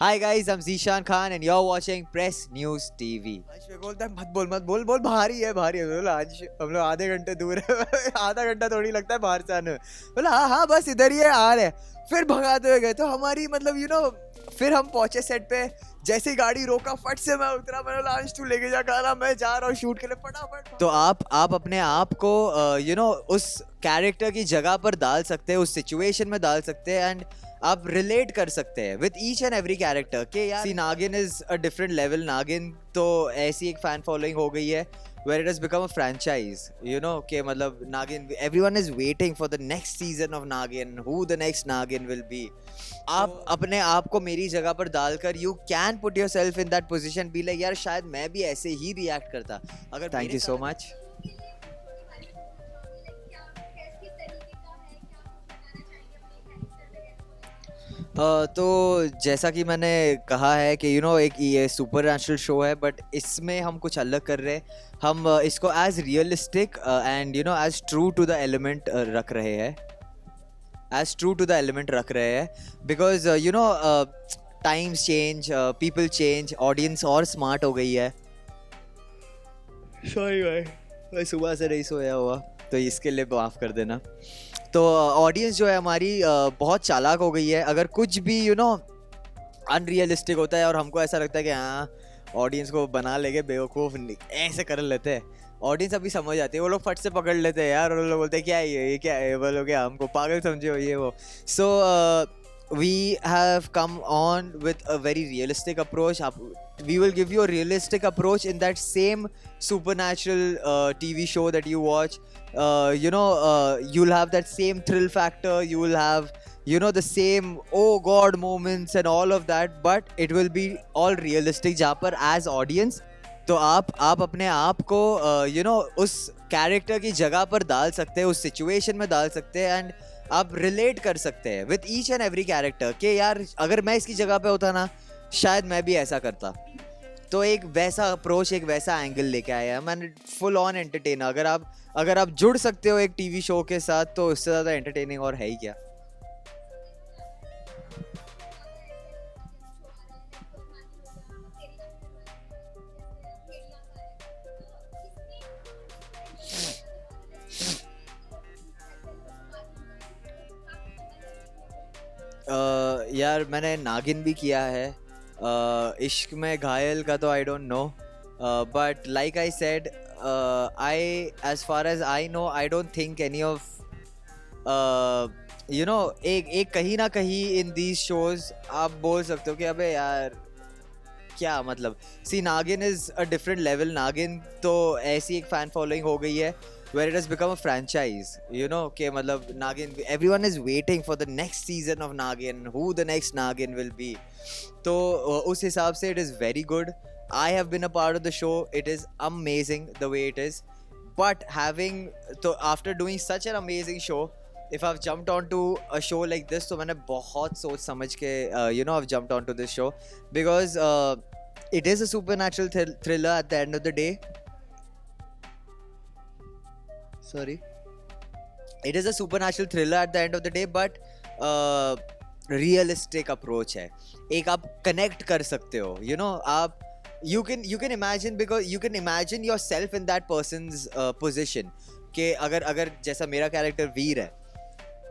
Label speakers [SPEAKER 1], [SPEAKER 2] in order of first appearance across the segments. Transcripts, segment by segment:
[SPEAKER 1] Hi guys, I'm Zishan Khan and you're watching Press News TV.
[SPEAKER 2] अंश मेरे को बोलता है मत बोल बोल भारी है बोला अंश हम लोग आधे घंटे दूर है आधा घंटा थोड़ी लगता है बाहर से आने में बोला हाँ बस इधर ही है आ रहे हैं। फिर भगाते हुए गए तो हमारी मतलब फिर हम पहुंचे सेट पे। जैसे ही गाड़ी रोका फट से मैं उतरा मैंने बोला अंश तू लेके जा गाना मैं जा रहा हूँ शूट के लिए फटाफट।
[SPEAKER 1] तो आप अपने आप को उस कैरेक्टर की जगह पर डाल सकते हैं, उस सिचुएशन में डाल सकते हैं एंड आप रिलेट कर सकते हैं with each and every character के यार सी नागिन इज अ डिफरेंट लेवल। नागिन तो ऐसी एक फैन फॉलोइंग हो गई है where it has become a franchise, कि मतलब नागिन everyone is waiting for the next season of Nagin, who the next Nagin will be. आप अपने आप को मेरी जगह पर डालकर you can put yourself in that position, be like यार शायद मैं भी ऐसे ही रिएक्ट करता अगर। Thank you so much. तो जैसा कि मैंने कहा है कि एक ये सुपर नेचुरल शो है बट इसमें हम कुछ अलग कर रहे हैं। हम इसको as realistic and as true to the element रख रहे हैं, because times change, people change, audience और स्मार्ट हो गई है। सॉरी भाई, मैं सुबह से नहीं सोया हुआ तो इसके लिए माफ़ कर देना। तो ऑडियंस जो है हमारी बहुत चालाक हो गई है। अगर कुछ भी अनरियलिस्टिक होता है और हमको ऐसा लगता है कि हाँ ऑडियंस को बना लेंगे बेवकूफ़, ऐसे कर लेते हैं, ऑडियंस अभी समझ आती है, वो लोग फट से पकड़ लेते हैं यार। वो लोग बोलते हैं क्या है ये क्या है, बोलो क्या हमको पागल समझे हो ये वो। सो we have come on with a very realistic approach. We will give you a realistic approach in that same supernatural TV show that you watch. You'll have that same thrill factor, you will have the same oh god moments and all of that, but it will be all realistic जहाँ पर as audience तो आप अपने आप को उस character की जगह पर डाल सकते हैं, उस सिचुएशन में डाल सकते हैं एंड आप रिलेट कर सकते हैं with each and every character के यार अगर मैं इसकी जगह पे होता ना शायद मैं भी ऐसा करता। तो एक वैसा अप्रोच, एक वैसा एंगल लेके आया मैंने, फुल ऑन एंटरटेनर। अगर आप जुड़ सकते हो एक टीवी शो के साथ तो उससे ज़्यादा एंटरटेनिंग और है ही क्या। यार मैंने नागिन भी किया है, इश्क में घायल का तो I don't know, but like I said I as far as I know I don't think any of एक कहीं ना कहीं इन दीज शोज आप बोल सकते हो कि अबे यार क्या मतलब। सी नागिन इज अ डिफरेंट लेवल। नागिन तो ऐसी एक फैन फॉलोइंग हो गई है where it has become a franchise, कि मतलब नागिन everyone is waiting for the next season of Nagin, who the next Nagin will be. तो उस हिसाब से it is very good. I have been a part of the show. It is amazing the way it is. But after doing such an amazing show, if I've jumped onto a show like this, तो मैंने बहुत सोच समझ के I've jumped onto this show because it is a supernatural thriller at the end of the day. Sorry, it is a supernatural thriller at the end of the day, but realistic approach है। एक आप connect कर सकते हो, आप you can imagine, because you can imagine yourself in that person's position कि अगर जैसा मेरा कैरेक्टर वीर है,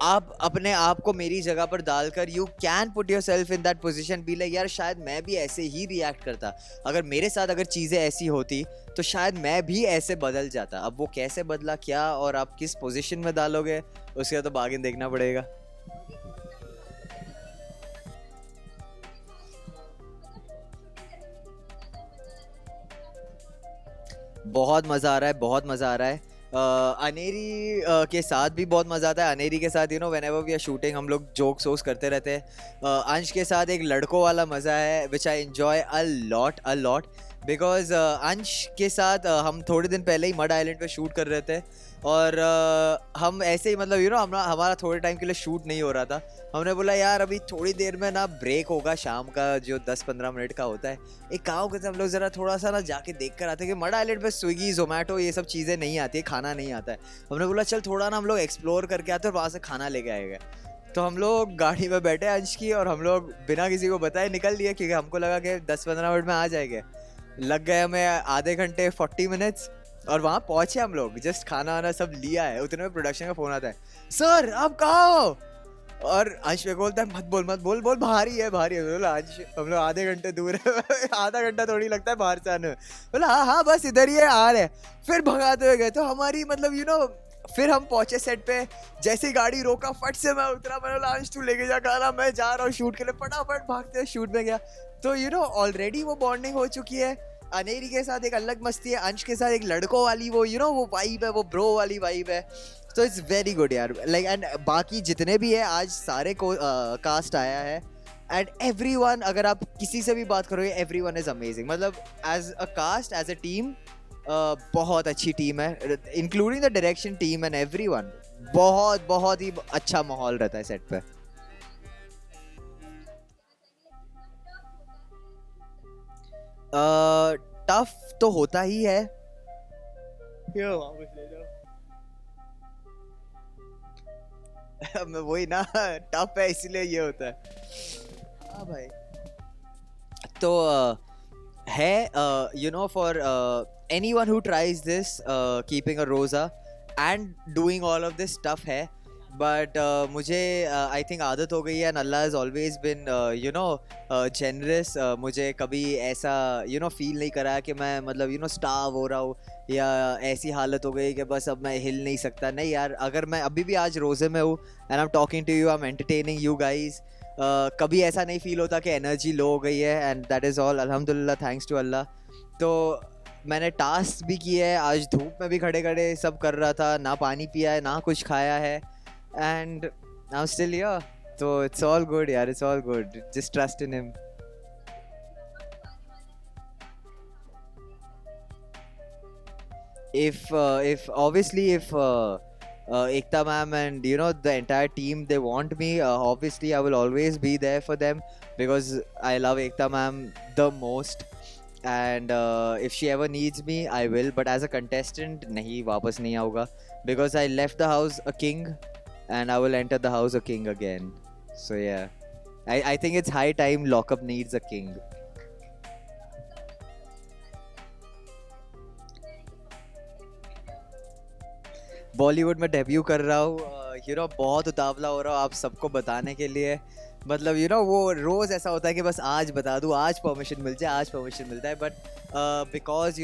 [SPEAKER 1] आप अपने आप को मेरी जगह पर डालकर you can put your self in that position, be like यार शायद मैं भी ऐसे ही रिएक्ट करता अगर मेरे साथ अगर चीज़ें ऐसी होती तो शायद मैं भी ऐसे बदल जाता। अब वो कैसे बदला क्या और आप किस पोजीशन में डालोगे उसका तो बागिन देखना पड़ेगा। बहुत मज़ा आ रहा है, बहुत मज़ा आ रहा है। अनेरी के साथ भी बहुत मज़ा आता है। अनेरी के साथ व्हेनेवर वी आर शूटिंग हम लोग जोक्स वोक्स करते रहते हैं। अंश के साथ एक लड़कों वाला मज़ा है which I enjoy a lot because Ansh के साथ हम थोड़े दिन पहले ही मड आइलैंड पे शूट कर रहे थे और हम ऐसे ही मतलब हमारा थोड़े टाइम के लिए शूट नहीं हो रहा था। हमने बोला यार अभी थोड़ी देर में ना ब्रेक होगा शाम का जो 10-15 मिनट का होता है, एक काम करते हम लोग ज़रा थोड़ा सा ना जाके देख कर आते हैं कि मड आइलैंड पे स्विगी जोमेटो ये सब चीज़ें नहीं आती है, खाना नहीं आता है। हमने बोला चल थोड़ा ना हम लोग एक्सप्लोर करके आते हैं और वहाँ से खाना लेके आएगा।
[SPEAKER 2] तो हम लोग गाड़ी में बैठे अंश की, और हम लोग बिना किसी को बताए निकल लिए, क्योंकि हमको लगा कि 10-15 मिनट में आ जाएंगे। लग गए हमें आधे घंटे, 40 मिनट्स, और वहाँ पहुंचे हम लोग, जस्ट खाना वाना सब लिया है, उतने में प्रोडक्शन का फोन आता है, सर आप कहाँ हो? और अंश मेरे को बोलता है मत बोल बोल, भारी है भारी है। बोला अंश हम लोग आधे घंटे दूर है आधा घंटा थोड़ी लगता है बाहर से आने में। बोला हाँ हाँ बस इधर ही है, आ रहे हैं। फिर भगाते हुए गए, तो हमारी मतलब फिर हम पहुंचे सेट पे। जैसे ही गाड़ी रोका, फट से मैं उतरा, मैंने बोला अंश तू लेके जा गाना, मैं जा रहा हूँ शूट के लिए। फटाफट भागते हुए शूट में गया। तो ऑलरेडी वो बॉन्डिंग हो चुकी है। अनेरी के साथ एक अलग मस्ती है, अंश के साथ एक लड़कों वाली वो वो वाइब है, वो ब्रो वाली वाइब है। तो इट्स वेरी गुड यार, लाइक एंड बाकी जितने भी है आज सारे को कास्ट आया है, एंड एवरीवन, अगर आप किसी से भी बात करोगे, एवरीवन इज अमेजिंग। मतलब as a cast, as a team, बहुत अच्छी टीम है, including the direction team and everyone. बहुत बहुत ही अच्छा माहौल रहता है सेट पे। टफ तो होता ही है। ये वापस ले जाओ। मैं वही ना, टफ है इसलिए ये होता है। हाँ भाई। तो है for anyone who tries this, keeping a rosa and doing all of this stuff है, but मुझे I think आदत हो गई है, and Allah has always been generous। मुझे कभी ऐसा फील नहीं करा कि मैं मतलब स्टार्व हो रहा हूँ, या ऐसी हालत हो गई कि बस अब मैं हिल नहीं सकता। नहीं यार, अगर मैं अभी भी आज रोज़े में हूँ and I am talking to you, I am entertaining you guys, कभी ऐसा नहीं फील होता कि एनर्जी लो हो गई है, एंड दैट इज़ ऑल अल्हम्दुलिल्लाह, थैंक्स टू अल्लाह। तो मैंने टास्क भी किए है, आज धूप में भी खड़े खड़े सब कर रहा था, ना पानी पिया है ना कुछ खाया है, and I am still here. तो इट्स ऑल गुड यार, it's all good, just trust in him. if obviously if Ekta ma'am and the entire team, they want me, obviously I will always be there for them, because I love Ekta ma'am the most, and if she ever needs me I will, but as a contestant nahi, वापस नहीं आऊँगा, because I left the house a king and I will enter the house a king again. So yeah, I think it's high time lockup needs a king. Bollywood में debut कर रहा हूँ, बहुत उतावला हो रहा हूँ आप सबको बताने के लिए। मतलब वो रोज़ ऐसा होता है कि बस आज बता दूँ, आज परमिशन मिल जाए, आज परमिशन मिलता है, बट बिकॉज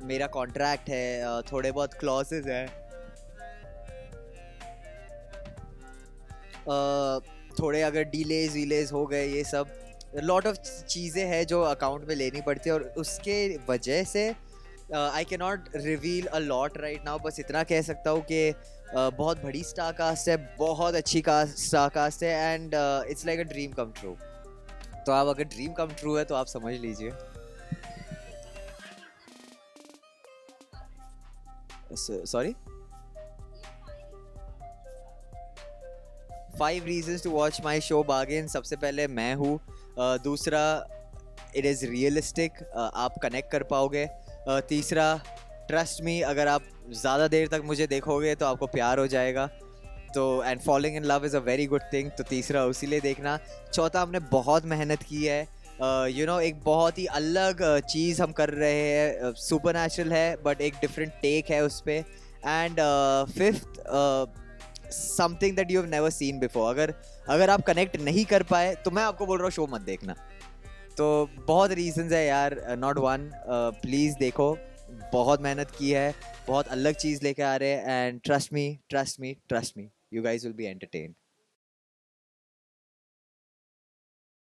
[SPEAKER 2] मेरा कॉन्ट्रैक्ट है, थोड़े बहुत क्लॉजेज हैं, थोड़े अगर डीलेज वीलेज हो गए, ये सब लॉट ऑफ चीज़ें हैं जो अकाउंट में लेनी पड़ती है, और उसके वजह से I can not reveal a lot right now. बस इतना कह सकता हूँ कि बहुत बड़ी स्टार कास्ट है, बहुत अच्छी स्टार कास्ट है, and it's like a dream come true. तो आप अगर ड्रीम कम ट्रू है तो आप समझ लीजिए। Sorry, 5 reasons to watch my show Bargain। सबसे पहले मैं हूँ, दूसरा इट इज़ रियलिस्टिक, आप कनेक्ट कर पाओगे, तीसरा ट्रस्ट मी, अगर आप ज़्यादा देर तक मुझे देखोगे तो आपको प्यार हो जाएगा। तो and following in love is a very good thing, तो तीसरा उसी लिए देखना। चौथा, हमने बहुत मेहनत की है, एक बहुत ही अलग चीज़ हम कर रहे हैं, सुपर नेचुरल है बट एक डिफरेंट टेक है उस पर। And fifth, something that you have never seen before. अगर आप कनेक्ट नहीं कर पाए तो मैं आपको बोल रहा हूँ शो मत देखना। तो बहुत रीजंस है यार, नॉट वन, प्लीज़ देखो, बहुत मेहनत की है, बहुत अलग चीज़ लेके आ रहे हैं, and trust me, you guys will be entertained.